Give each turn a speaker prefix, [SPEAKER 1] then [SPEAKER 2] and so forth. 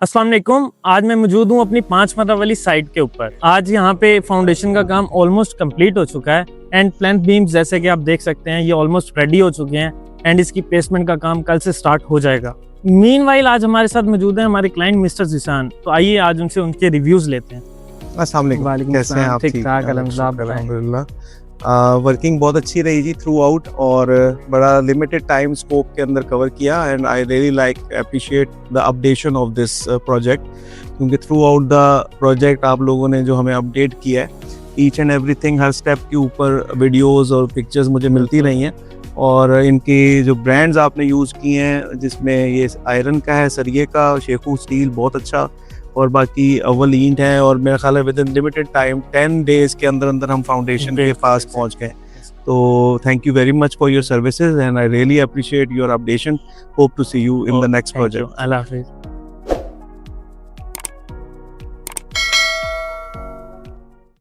[SPEAKER 1] अस्सलाम वालेकुम। आज मैं मौजूद हूँ अपनी 5 मरला वाली साइट के ऊपर। आज यहाँ पे फाउंडेशन का काम ऑलमोस्ट कंप्लीट हो चुका है एंड प्लेंथ बीम्स जैसे कि आप देख सकते हैं ये ऑलमोस्ट रेडी हो चुके हैं एंड इसकी प्लेसमेंट का काम कल से स्टार्ट हो जाएगा। मीनवाइल आज हमारे साथ मौजूद है हमारे क्लाइंट मिस्टर जिसान। तो आइए आज उनसे उनके रिव्यूज लेते हैं।
[SPEAKER 2] अस्सलाम वालेकुम, कैसे हैं आप?
[SPEAKER 1] ठीक ठाक अल्हम्दुलिल्लाह।
[SPEAKER 2] वर्किंग बहुत अच्छी रही जी थ्रू आउट और बड़ा लिमिटेड टाइम स्कोप के अंदर कवर किया and I really like appreciate the updation of this project, क्योंकि थ्रू आउट द प्रोजेक्ट आप लोगों ने जो हमें अपडेट किया है each and everything, her step के ऊपर वीडियोस और पिक्चर्स मुझे मिलती रही हैं। और इनके जो ब्रांड्स आपने यूज़ किए हैं जिसमें ये आयरन का है, सरिये का, शेखू स्टील बहुत अच्छा, और बाकी अव्वल ईंट है। और मेरा ख्याल है with in limited time 10 days के अंदर अंदर हम फाउंडेशन के पास पहुंच गए। तो thank you very much for your services and I really appreciate your updation. Hope to see you in the next project.
[SPEAKER 1] अल्लाह हाफिज़।